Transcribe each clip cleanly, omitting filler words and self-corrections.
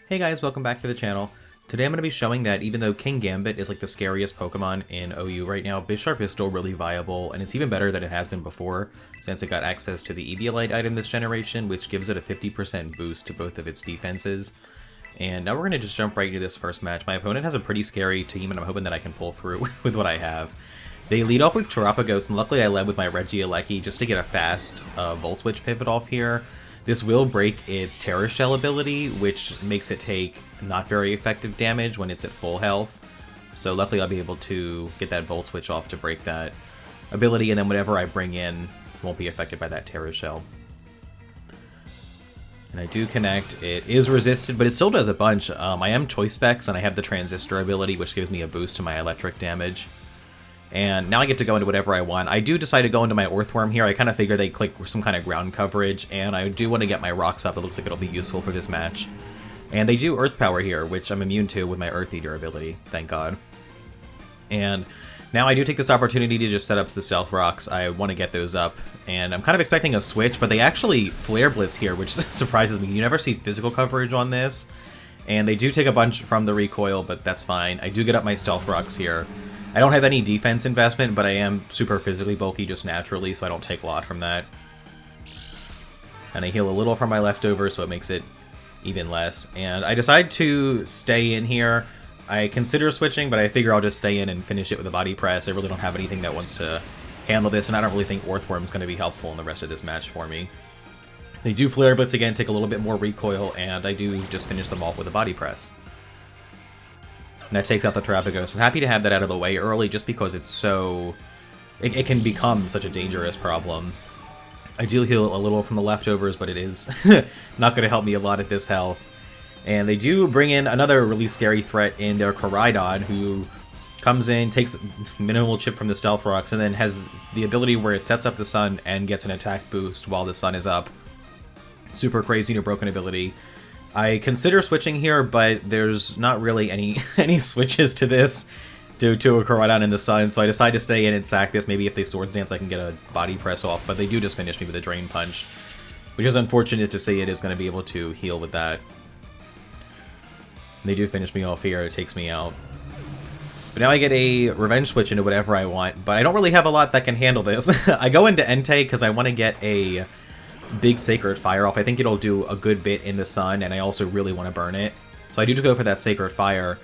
Hey guys, welcome back to the channel. Today I'm going to be showing that even though King Gambit is like the scariest Pokemon in OU right now, Bisharp is still really viable, and it's even better than it has been before, since it got access to the Eviolite item this generation, which gives it a 50% boost to both of its defenses. And now we're going to just jump right into this first match. My opponent has a pretty scary team, and I'm hoping that I can pull through with what I have. They lead off with Terapagos, and luckily I led with my Regieleki just to get a fast Volt Switch pivot off here. This will break its Terror Shell ability, which makes it take not very effective damage when it's at full health. So luckily I'll be able to get that Volt Switch off to break that ability, and then whatever I bring in won't be affected by that Terror Shell. And I do connect. It is resisted, but it still does a bunch. I am Choice Specs, and I have the Transistor ability, which gives me a boost to my electric damage. And now I get to go into whatever I want. I do decide to go into my Earthworm here. I kind of figure they click some kind of ground coverage, and I do want to get my rocks up. It looks like it'll be useful for this match. And they do Earth Power here, which I'm immune to with my Earth Eater ability, thank God. And now I do take this opportunity to just set up the Stealth Rocks. I want to get those up, and I'm kind of expecting a switch, but they actually Flare Blitz here, which surprises me. You never see physical coverage on this, and they do take a bunch from the recoil, but that's fine. I do get up my Stealth Rocks here. I don't have any defense investment, but I am super physically bulky just naturally, so I don't take a lot from that. And I heal a little from my leftovers, so it makes it even less. And I decide to stay in here. I consider switching, but I figure I'll just stay in and finish it with a body press. I really don't have anything that wants to handle this, and I don't really think Earthworm's going to be helpful in the rest of this match for me. They do Flare Blitz again, take a little bit more recoil, and I do just finish them off with a body press. And that takes out the Terapagos. I'm happy to have that out of the way early just because it's so... It can become such a dangerous problem. I do heal a little from the leftovers, but it is not going to help me a lot at this health. And they do bring in another really scary threat in their Koraidon, who comes in, takes minimal chip from the Stealth Rocks, and then has the ability where it sets up the sun and gets an attack boost while the sun is up. Super crazy new broken ability. I consider switching here, but there's not really any switches to this due to a Koraidon in the sun, so I decide to stay in and sack this. Maybe if they Swords Dance I can get a body press off, but they do just finish me with a Drain Punch, which is unfortunate to see. It is going to be able to heal with that. And they do finish me off here, it takes me out. But now I get a Revenge Switch into whatever I want, but I don't really have a lot that can handle this. I go into Entei because I want to get a big Sacred Fire off. I think it'll do a good bit in the sun, and I also really want to burn it. So I do go for that Sacred Fire,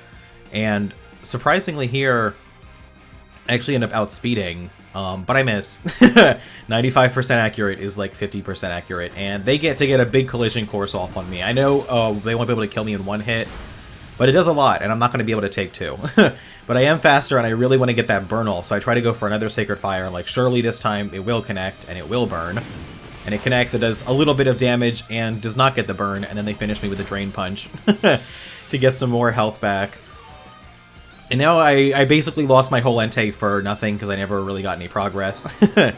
and surprisingly here, I actually end up outspeeding, but I miss. 95% accurate is like 50% accurate, and they get to get a big collision course off on me. I know they won't be able to kill me in one hit, but it does a lot, and I'm not going to be able to take two. But I am faster, and I really want to get that burn off, so I try to go for another Sacred Fire, like surely this time it will connect, and it will burn. And it connects, it does a little bit of damage, and does not get the burn, and then they finish me with a Drain Punch to get some more health back. And now I basically lost my whole Entei for nothing, because I never really got any progress. But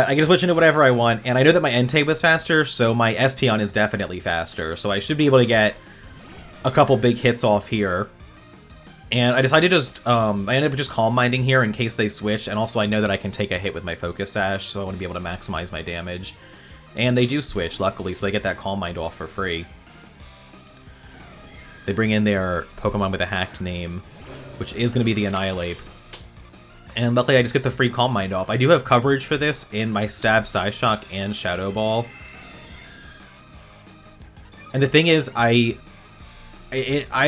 I can switch into whatever I want, and I know that my Entei was faster, so my Espeon is definitely faster, so I should be able to get a couple big hits off here. And I decided to just, I ended up just Calm Minding here in case they switch, and also I know that I can take a hit with my Focus Sash, so I want to be able to maximize my damage. And they do switch, luckily, so I get that Calm Mind off for free. They bring in their Pokemon with a hacked name, which is going to be the Annihilate. And luckily I just get the free Calm Mind off. I do have coverage for this in my Stab, Psyshock, and Shadow Ball. And the thing is, I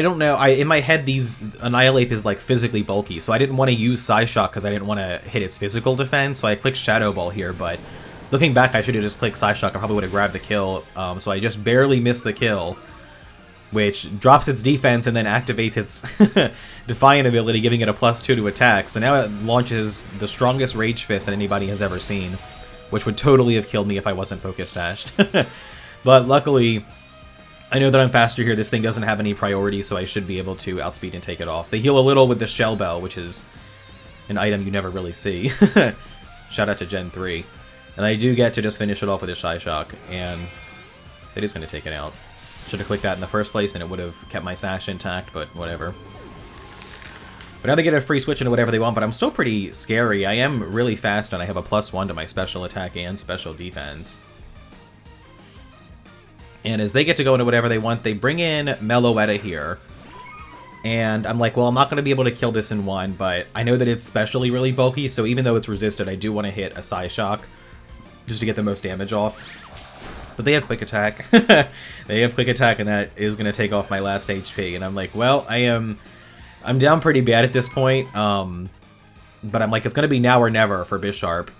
don't know, in my head these Annihilate is like physically bulky, so I didn't want to use Psyshock because I didn't want to hit its physical defense, so I clicked Shadow Ball here, but looking back I should have just clicked Psyshock. I probably would have grabbed the kill, so I just barely missed the kill, which drops its defense and then activates its Defiant ability, giving it a +2 to attack, so now it launches the strongest Rage Fist that anybody has ever seen, which would totally have killed me if I wasn't Focus Sashed. But luckily, I know that I'm faster here. This thing doesn't have any priority, so I should be able to outspeed and take it off. They heal a little with the Shell Bell, which is an item you never really see. Shout out to Gen 3. And I do get to just finish it off with a Psyshock, and it is going to take it out. Should have clicked that in the first place, and it would have kept my Sash intact, but whatever. But now they get a free switch into whatever they want, but I'm still pretty scary. I am really fast, and I have a +1 to my special attack and special defense. And as they get to go into whatever they want, they bring in Meloetta here. And I'm like, well, I'm not going to be able to kill this in one, but I know that it's specially really bulky, so even though it's resisted, I do want to hit a Psyshock just to get the most damage off. But they have Quick Attack. They have Quick Attack, and that is going to take off my last HP. And I'm like, well, I'm down pretty bad at this point. But I'm like, it's going to be now or never for Bisharp.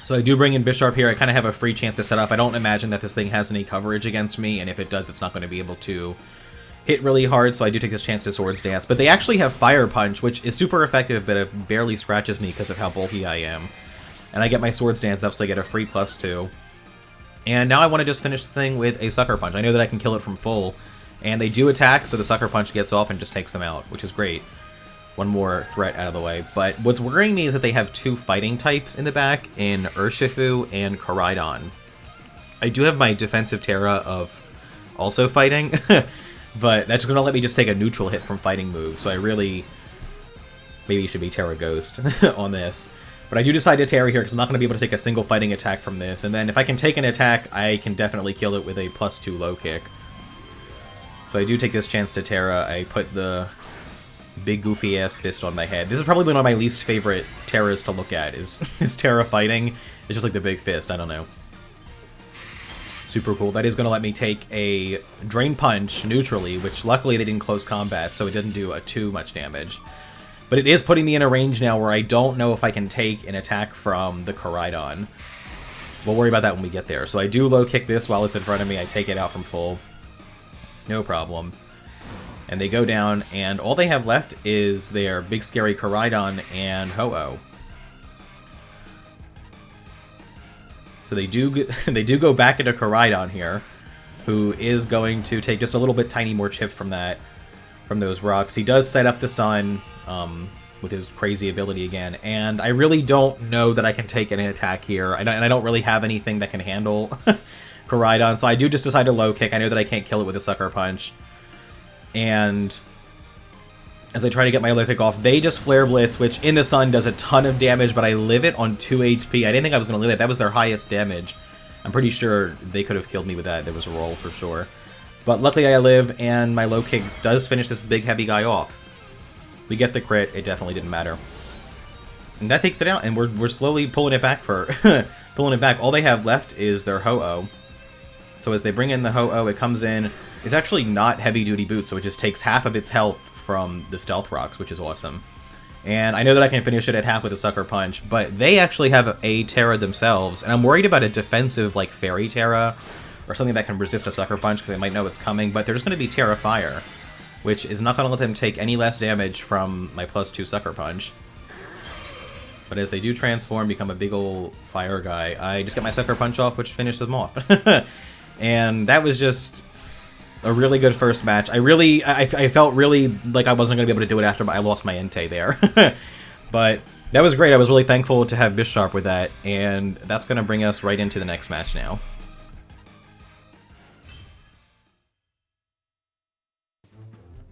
So I do bring in Bisharp here. I kind of have a free chance to set up. I don't imagine that this thing has any coverage against me, and if it does, it's not going to be able to hit really hard, so I do take this chance to Swords Dance. But they actually have Fire Punch, which is super effective, but it barely scratches me because of how bulky I am. And I get my Swords Dance up, so I get a free +2. And now I want to just finish this thing with a Sucker Punch. I know that I can kill it from full. And they do attack, so the Sucker Punch gets off and just takes them out, which is great. One more threat out of the way. But what's worrying me is that they have two fighting types in the back, in Urshifu and Koraidon. I do have my defensive Terra of also fighting, but that's going to let me just take a neutral hit from fighting moves, so I really maybe should be Terra Ghost on this. But I do decide to Terra here because I'm not going to be able to take a single fighting attack from this, and then if I can take an attack, I can definitely kill it with a +2 low kick. So I do take this chance to Terra. I put the big goofy ass fist on my head. This is probably one of my least favorite Terras to look at, is Terra fighting. It's just like the big fist, I don't know. Super cool. That is going to let me take a Drain Punch neutrally, which luckily they didn't close combat, so it didn't do too much damage. But it is putting me in a range now where I don't know if I can take an attack from the Koraidon. We'll worry about that when we get there. So I do low kick this while it's in front of me. I take it out from full. No problem. And they go down, and all they have left is their big scary Koraidon and Ho-Oh. So they do go back into Koraidon here, who is going to take just a little bit tiny more chip from those rocks. He does set up the sun with his crazy ability again, and I really don't know that I can take an attack here, and I don't really have anything that can handle Koraidon, so I do just decide to low kick. I know that I can't kill it with a Sucker Punch, and as I try to get my low kick off, they just Flare Blitz, which in the sun does a ton of damage, but I live it on 2 HP. I didn't think I was going to live it. That was their highest damage. I'm pretty sure they could have killed me with that. There was a roll for sure. But luckily I live, and my low kick does finish this big heavy guy off. We get the crit. It definitely didn't matter. And that takes it out, and we're slowly pulling it back for pulling it back. All they have left is their Ho-Oh. So as they bring in the Ho-Oh, it comes in. It's actually not heavy-duty boots, so it just takes half of its health from the Stealth Rocks, which is awesome. And I know that I can finish it at half with a Sucker Punch, but they actually have a Terra themselves, and I'm worried about a defensive, like, Fairy Terra, or something that can resist a Sucker Punch, because they might know it's coming, but they're just going to be Terra Fire, which is not going to let them take any less damage from my +2 Sucker Punch. But as they do transform, become a big ol' fire guy, I just get my Sucker Punch off, which finishes them off. And that was just a really good first match. I felt really like I wasn't going to be able to do it after I lost my Entei there. But that was great. I was really thankful to have Bisharp with that, and that's going to bring us right into the next match now.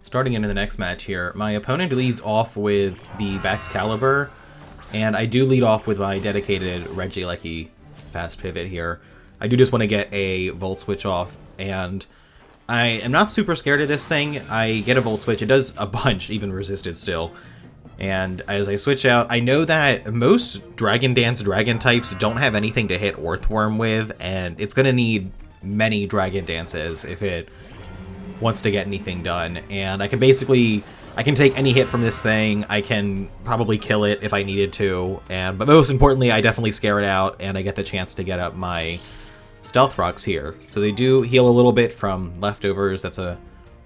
Starting into the next match here, my opponent leads off with the Baxcalibur, and I do lead off with my dedicated Regieleki fast pivot here. I do just want to get a Volt Switch off, and I am not super scared of this thing. I get a Volt Switch. It does a bunch, even resisted still. And as I switch out, I know that most Dragon Dance Dragon types don't have anything to hit Earthworm with, and it's going to need many Dragon Dances if it wants to get anything done. And I can take any hit from this thing. I can probably kill it if I needed to. But most importantly, I definitely scare it out, and I get the chance to get up my Stealth Rocks here. So they do heal a little bit from leftovers. That's a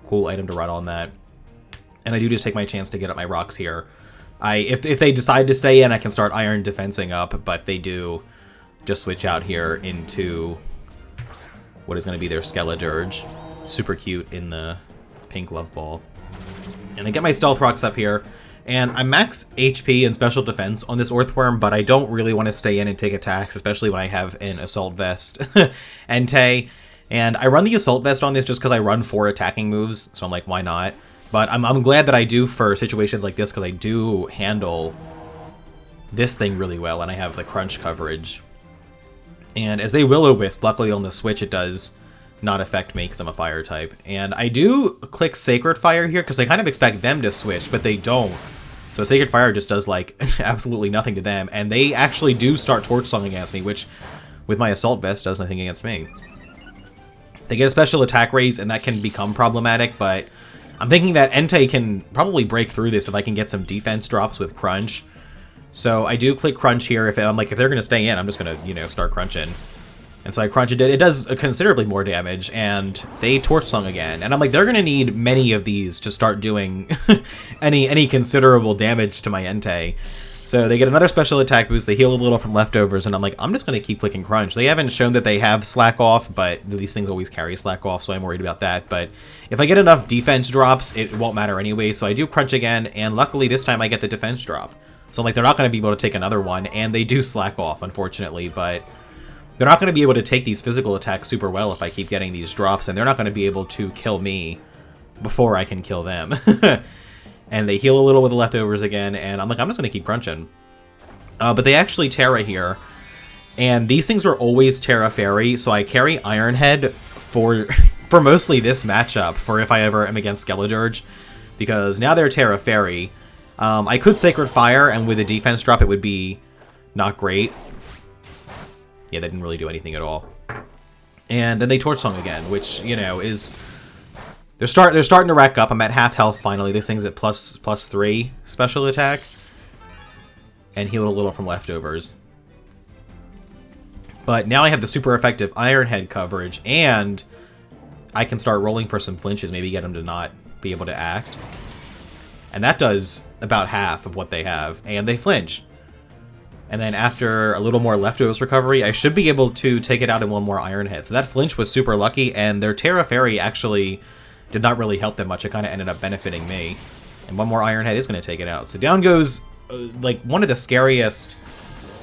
cool item to run on that. And I do just take my chance to get up my rocks here. If they decide to stay in, I can start Iron Defensing up, but they do just switch out here into what is going to be their Skeledirge. Super cute in the pink love ball. And I get my Stealth Rocks up here, and I'm max HP and special defense on this Earthworm, but I don't really want to stay in and take attacks, especially when I have an Assault Vest Entei. And I run the Assault Vest on this just because I run 4 attacking moves, so I'm like, why not? But I'm glad that I do for situations like this, because I do handle this thing really well, and I have the crunch coverage. And as they Will-O-Wisp, luckily on the Switch it does not affect me because I'm a fire type. And I do click Sacred Fire here because I kind of expect them to switch, but they don't. So Sacred Fire just does, like, absolutely nothing to them. And they actually do start Torch Song against me, which, with my Assault Vest, does nothing against me. They get a special attack raise, and that can become problematic, but I'm thinking that Entei can probably break through this if I can get some defense drops with Crunch. So I do click Crunch here. If I'm like, if they're going to stay in, I'm just going to, you know, start crunching. And so I crunch it. It does considerably more damage, and they Torch Song again. And I'm like, they're going to need many of these to start doing any considerable damage to my Entei. So they get another special attack boost. They heal a little from leftovers, and I'm like, I'm just going to keep clicking Crunch. They haven't shown that they have Slack Off, but these things always carry Slack Off, so I'm worried about that. But if I get enough defense drops, it won't matter anyway. So I do Crunch again, and luckily this time I get the defense drop. So I'm like, they're not going to be able to take another one, and they do Slack Off, unfortunately, but they're not going to be able to take these physical attacks super well if I keep getting these drops, and they're not going to be able to kill me before I can kill them. And they heal a little with the leftovers again, and I'm like, I'm just going to keep crunching. But they actually Terra here, and these things are always Terra Fairy, so I carry Iron Head for mostly this matchup, for if I ever am against Skeledirge, because now they're Terra Fairy. I could Sacred Fire, and with a defense drop it would be not great. Yeah, they didn't really do anything at all. And then they Torch Song again, which, you know, is... They're starting to rack up. I'm at half health finally. This thing's at plus 3 special attack. And heal a little from leftovers. But now I have the super effective Iron Head coverage, and I can start rolling for some flinches, maybe get them to not be able to act. And that does about half of what they have, and they flinch. And then after a little more leftovers recovery, I should be able to take it out in one more Iron Head. So that flinch was super lucky, and their Terra Fairy actually did not really help them much. It kind of ended up benefiting me. And one more Iron Head is going to take it out. So down goes, like, one of the scariest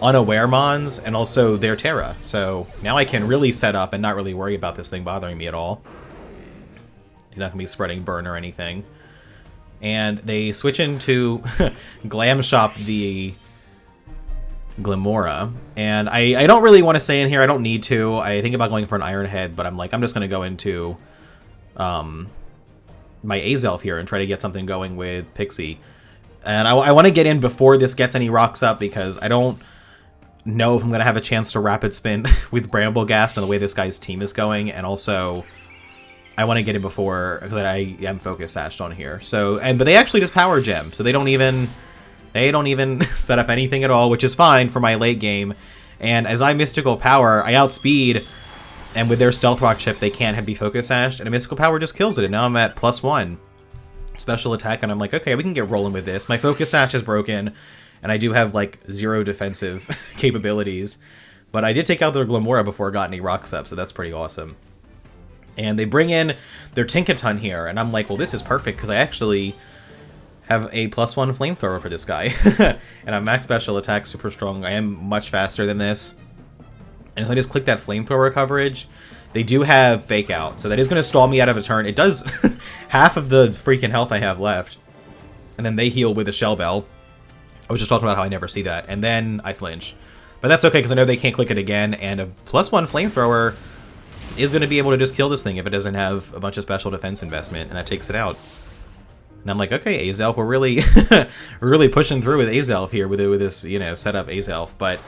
unaware mons, and also their Terra. So now I can really set up and not really worry about this thing bothering me at all. You're not going to be spreading burn or anything. And they switch into Glam Shop the Glimora, and I don't really want to stay in here. I don't need to. I think about going for an Iron Head, but I'm like, I'm just going to go into my Azelf here and try to get something going with Pixie. And I want to get in before this gets any rocks up, because I don't know if I'm going to have a chance to Rapid Spin with Bramblegast and the way this guy's team is going, and also I want to get in before, because I am Focus Sashed on here. So, but they actually just Power Gem, so they don't even set up anything at all, which is fine for my late game. And as I Mystical Power, I outspeed, and with their Stealth Rock chip, they can't be Focus Sashed, and a Mystical Power just kills it, and now I'm at +1 special attack, and I'm like, okay, we can get rolling with this. My Focus Sash is broken, and I do have, like, 0 defensive capabilities, but I did take out their Glimora before it got any rocks up, so that's pretty awesome. And they bring in their Tinkaton here, and I'm like, well, this is perfect, because I actually have a +1 Flamethrower for this guy. And I'm max special attack, super strong. I am much faster than this. And if I just click that Flamethrower coverage, they do have Fake Out, so that is going to stall me out of a turn. It does half of the freaking health I have left. And then they heal with a Shell Bell. I was just talking about how I never see that. And then I flinch. But that's okay, because I know they can't click it again, and a +1 Flamethrower is going to be able to just kill this thing if it doesn't have a bunch of special defense investment, and that takes it out. And I'm like, okay, Azelf, we're really we're really pushing through with Azelf here with this, you know, setup Azelf, but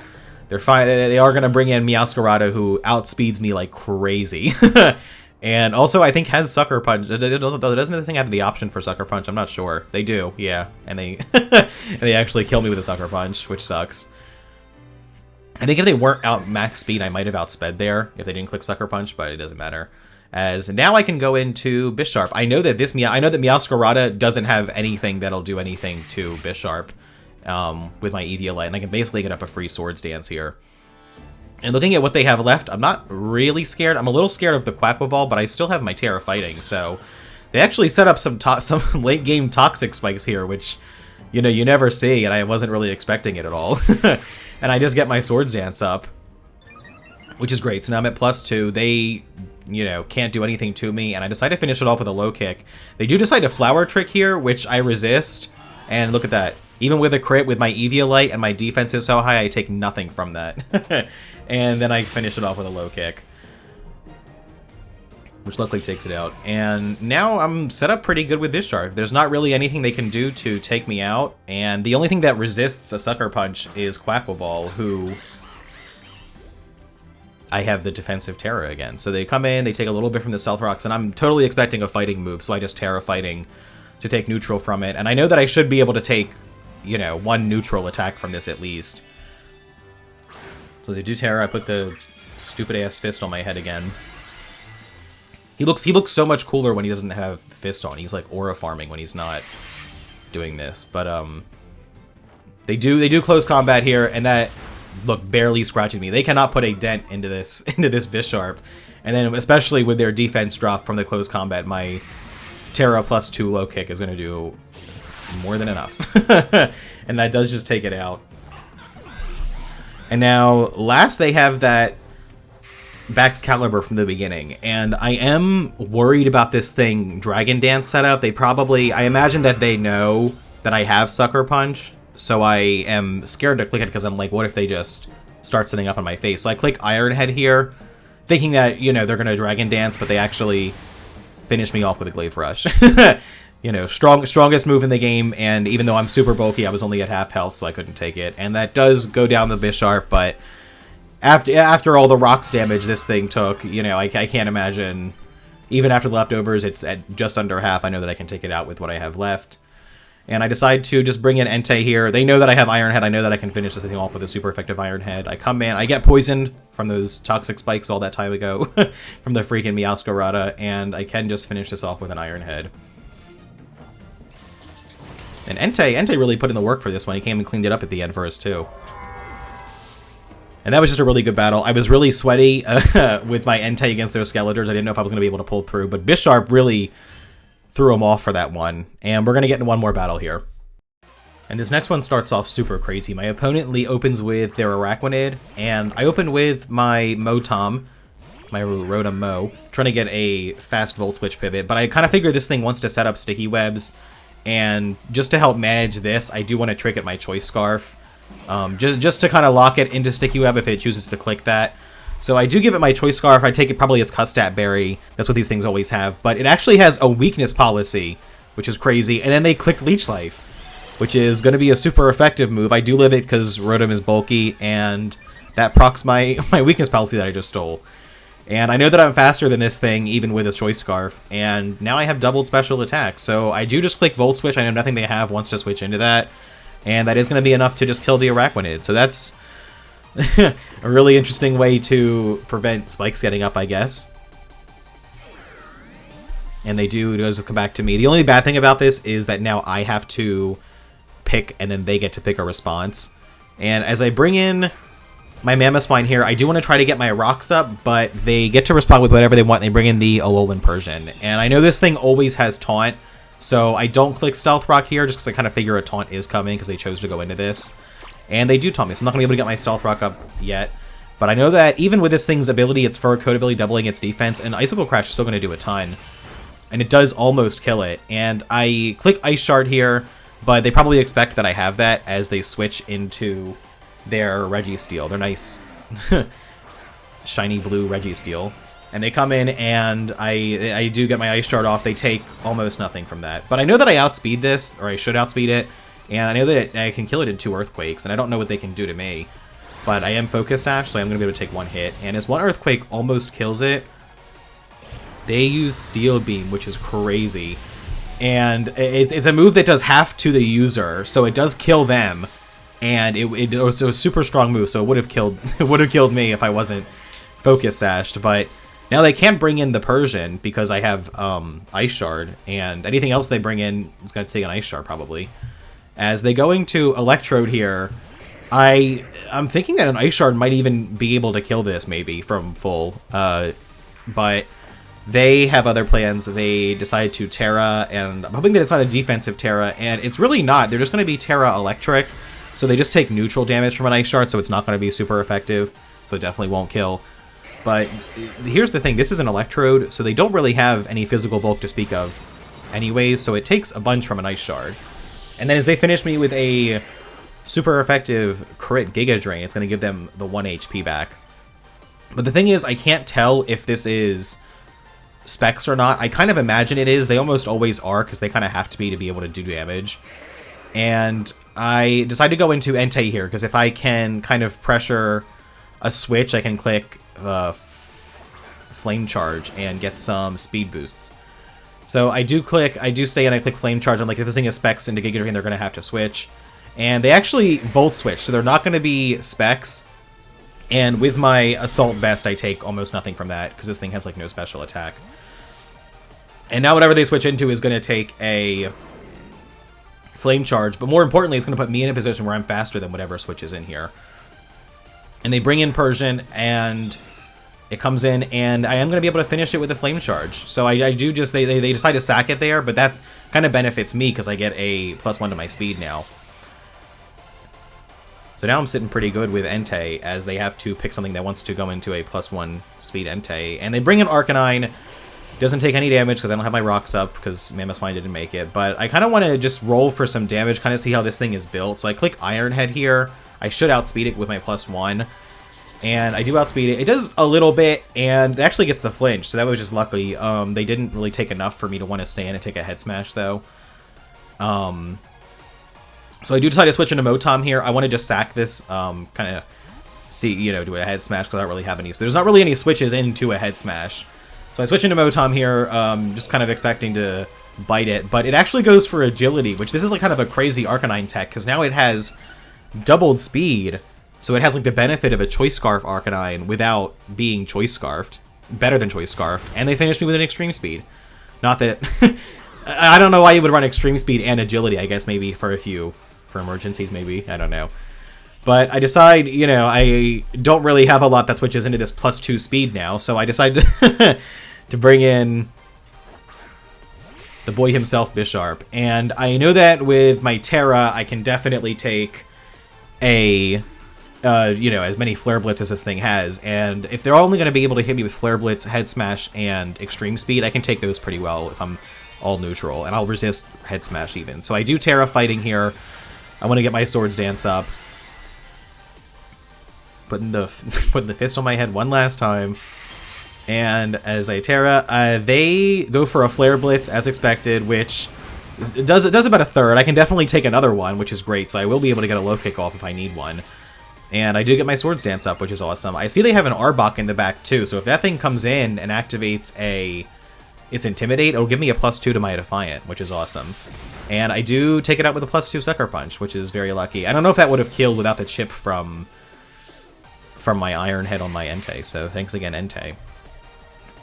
they're fine. They are going to bring in Meowscarada, who outspeeds me like crazy. And also, I think has Sucker Punch. Doesn't this thing have the option for Sucker Punch? I'm not sure. They do, yeah. And they they actually kill me with a Sucker Punch, which sucks. I think if they weren't out max speed, I might have outsped there if they didn't click Sucker Punch, but it doesn't matter. As now I can go into Bisharp. I know that Meowscarada doesn't have anything that'll do anything to Bisharp with my Eviolite, and I can basically get up a free Swords Dance here. And looking at what they have left, I'm not really scared. I'm a little scared of the Quaquaval, but I still have my Terra Fighting, so they actually set up some late game Toxic Spikes here, which, you know, you never see, and I wasn't really expecting it at all. And I just get my Swords Dance up, which is great. So now I'm at +2. They, you know, can't do anything to me, and I decide to finish it off with a low kick. They do decide to Flower Trick here, which I resist, and look at that. Even with a crit with my Eviolite and my defense is so high, I take nothing from that. And then I finish it off with a low kick. which luckily takes it out. And now I'm set up pretty good with Bisharp. There's not really anything they can do to take me out, and the only thing that resists a Sucker Punch is Quackle, who I have the defensive Terra again. So they come in, they take a little bit from the Stealth Rocks, and I'm totally expecting a fighting move, so I just Terra fighting to take neutral from it. And I know that I should be able to take, you know, one neutral attack from this at least. So they do Terra, I put the stupid-ass fist on my head again. He looks so much cooler when he doesn't have the fist on. He's like aura farming when he's not doing this. But they do close combat here, and that look barely scratching me. They cannot put a dent into this Bisharp. And then especially with their defense drop from the close combat, my Terra +2 low kick is going to do more than enough. And that does just take it out. And now last they have that Bax Caliber from the beginning, and I am worried about this thing Dragon Dance setup. I imagine that they know that I have Sucker Punch, so I am scared to click it because I'm like, what if they just start setting up on my face? So I click Iron Head here, thinking that, you know, they're going to Dragon Dance, but they actually finish me off with a Glaive Rush. You know, strongest move in the game, and even though I'm super bulky, I was only at half health, so I couldn't take it. And that does go down the Bisharp, but after all the rocks damage this thing took, you know, I can't imagine, even after the leftovers, it's at just under half. I know that I can take it out with what I have left. And I decide to just bring in Entei here. They know that I have Iron Head. I know that I can finish this thing off with a super effective Iron Head. I come in, I get poisoned from those toxic spikes all that time ago from the freaking Meowscarada, and I can just finish this off with an Iron Head. And Entei really put in the work for this one. He came and cleaned it up at the end for us too. And that was just a really good battle. I was really sweaty with my Entei against their Skeletors. I didn't know if I was going to be able to pull through, but Bisharp really threw him off for that one. And we're going to get into one more battle here. And this next one starts off super crazy. My opponent Lee opens with their Araquanid, and I open with my Motom, my Rotom Mo, trying to get a fast Volt Switch pivot. But I kind of figure this thing wants to set up Sticky Webs, and just to help manage this, I do want to trick at my Choice Scarf. Just to kind of lock it into Sticky Web if it chooses to click that. So I do give it my Choice Scarf. I take it probably its Custat Berry. That's what these things always have. But it actually has a weakness policy, which is crazy. And then they click Leech Life, which is going to be a super effective move. I do live it because Rotom is bulky, and that procs my weakness policy that I just stole. And I know that I'm faster than this thing, even with a Choice Scarf. And now I have doubled special attack. So I do just click Volt Switch. I know nothing they have wants to switch into that. And that is going to be enough to just kill the Araquanid. So that's a really interesting way to prevent spikes getting up, I guess. And they do just come back to me. The only bad thing about this is that now I have to pick, and then they get to pick a response. And as I bring in my Mammothswine here, I do want to try to get my rocks up, but they get to respond with whatever they want. They bring in the Alolan Persian. And I know this thing always has Taunt, so I don't click Stealth Rock here, just because I kind of figure a taunt is coming, because they chose to go into this. And they do taunt me, so I'm not going to be able to get my Stealth Rock up yet. But I know that even with this thing's ability, its Fur Coat ability doubling its defense, and Icicle Crash is still going to do a ton. And it does almost kill it. And I click Ice Shard here, but they probably expect that I have that as they switch into their Registeel. Their nice shiny blue Registeel. And they come in, and I do get my Ice Shard off. They take almost nothing from that. But I know that I outspeed this, or I should outspeed it, and I know that I can kill it in 2 Earthquakes, and I don't know what they can do to me. But I am Focus Sash, so I'm going to be able to take 1 hit. And as 1 Earthquake almost kills it, they use Steel Beam, which is crazy. And it's a move that does half to the user, so it does kill them. And it was a super strong move, so it would have killed me if I wasn't Focus Sashed, but now they can't bring in the Persian because I have Ice Shard, and anything else they bring in is going to take an Ice Shard probably. As they go into Electrode here, I'm thinking that an Ice Shard might even be able to kill this maybe from full, but they have other plans. They decide to Terra, and I'm hoping that it's not a defensive Terra, and it's really not. They're just going to be Terra Electric, so they just take neutral damage from an Ice Shard, so it's not going to be super effective, so it definitely won't kill. But here's the thing, this is an Electrode, so they don't really have any physical bulk to speak of anyways, so it takes a bunch from an Ice Shard. And then as they finish me with a super effective crit Giga Drain, it's going to give them the 1 HP back. But the thing is, I can't tell if this is specs or not. I kind of imagine it is. They almost always are, because they kind of have to be able to do damage. And I decided to go into Entei here, because if I can kind of pressure a switch, I can click Flame Charge and get some speed boosts. So I do stay and I click Flame Charge. I'm like, if this thing is specs into Giga Drain, they're going to have to switch. And they actually Volt Switch, so they're not going to be specs. And with my Assault Vest, I take almost nothing from that, because this thing has, like, no special attack. And now whatever they switch into is going to take a Flame Charge, but more importantly, it's going to put me in a position where I'm faster than whatever switches in here. And they bring in Persian, and it comes in, and I am going to be able to finish it with a Flame Charge. So I do just, they decide to sack it there, but that kind of benefits me, because I get a +1 to my speed now. So now I'm sitting pretty good with Entei, as they have to pick something that wants to go into a +1 speed Entei. And they bring in Arcanine. Doesn't take any damage because I don't have my rocks up, because Mammoth Spine didn't make it. But I kind of want to just roll for some damage, kind of see how this thing is built. So I click Iron Head here. I should outspeed it with my +1. And I do outspeed it. It does a little bit, and it actually gets the flinch. So that was just lucky. They didn't really take enough for me to want to stand and take a Head Smash, though. So I do decide to switch into Motom here. I want to just sack this, kind of see, you know, do a Head Smash, because I don't really have any. So there's not really any switches into a Head Smash. So I switch into Motom here, just kind of expecting to bite it. But it actually goes for Agility, which this is like kind of a crazy Arcanine tech, because now it has doubled speed. So it has like the benefit of a Choice Scarf Arcanine without being Choice Scarfed. Better than Choice Scarfed. And they finished me with an Extreme Speed. Not that... I don't know why you would run Extreme Speed and Agility. I guess maybe for emergencies, maybe. I don't know. But I decide, you know, I don't really have a lot that switches into this +2 speed now, so I decide to, to bring in the boy himself, Bisharp. And I know that with my Terra, I can definitely take a, you know, as many Flare Blitz as this thing has. And if they're only going to be able to hit me with Flare Blitz, Head Smash, and Extreme Speed, I can take those pretty well if I'm all neutral. And I'll resist Head Smash even. So I do Terra fighting here. I want to get my Swords Dance up. Putting the fist on my head one last time. And as I Terra, they go for a Flare Blitz as expected, which does about a third. I can definitely take another one, which is great, so I will be able to get a low kick off if I need one. And I do get my Swords Dance up, which is awesome. I see they have an Arbok in the back too, so if that thing comes in and activates its Intimidate, it'll give me a +2 to my Defiant, which is awesome. And I do take it out with a +2 Sucker Punch, which is very lucky. I don't know if that would have killed without the chip from my Iron Head on my Entei, so thanks again, Entei.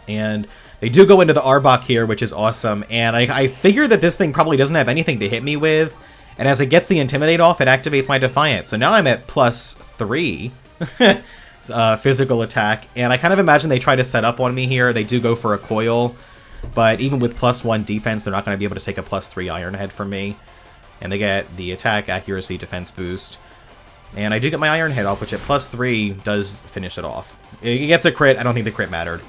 And they do go into the Arbok here, which is awesome, and I figure that this thing probably doesn't have anything to hit me with, and as it gets the Intimidate off, it activates my Defiant. So now I'm at +3 physical attack, and I kind of imagine they try to set up on me here. They do go for a Coil, but even with +1 defense, they're not going to be able to take a +3 Iron Head from me. And they get the attack, accuracy, defense boost. And I do get my Iron Head off, which at +3 does finish it off. It gets a crit. I don't think the crit mattered.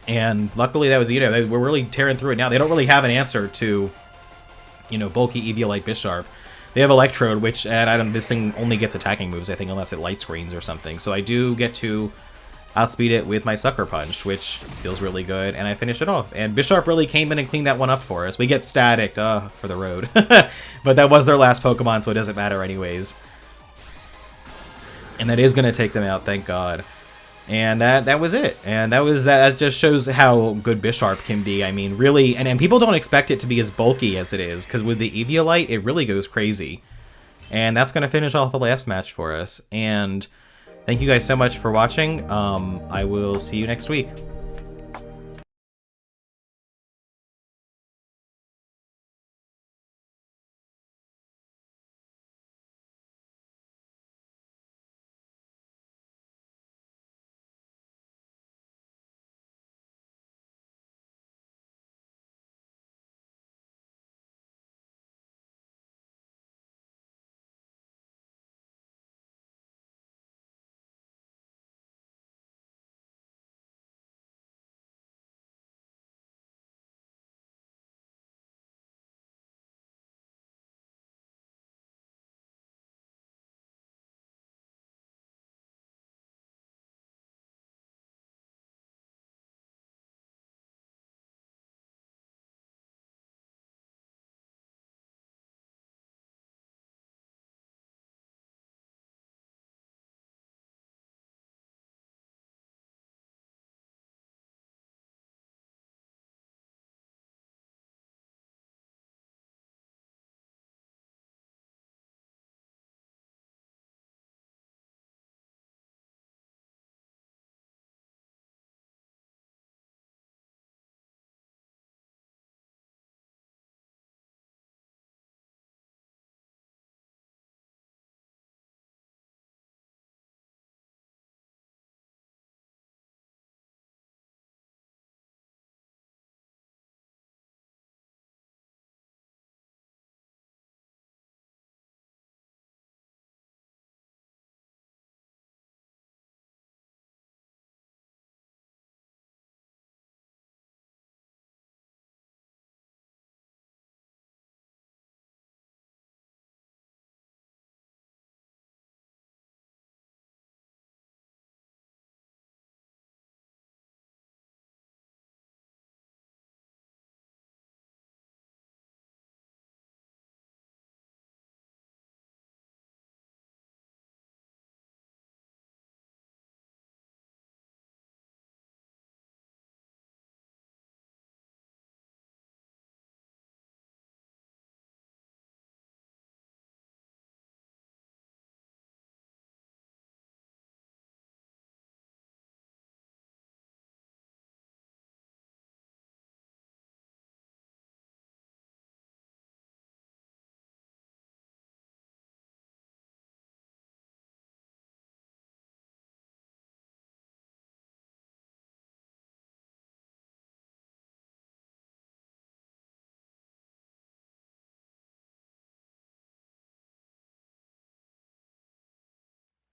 And luckily that was, you know, they were really tearing through it now. They don't really have an answer to, you know, bulky Eviolite Bisharp. They have Electrode, which, and this thing only gets attacking moves, I think, unless it light screens or something. So I do get to outspeed it with my Sucker Punch, which feels really good, and I finish it off. And Bisharp really came in and cleaned that one up for us. We get Static for the road. But that was their last Pokemon, so it doesn't matter anyways. And that is going to take them out, thank God. And that was it. And that just shows how good Bisharp can be. I mean, really, and people don't expect it to be as bulky as it is, because with the Eviolite, it really goes crazy. And that's going to finish off the last match for us. And thank you guys so much for watching. I will see you next week.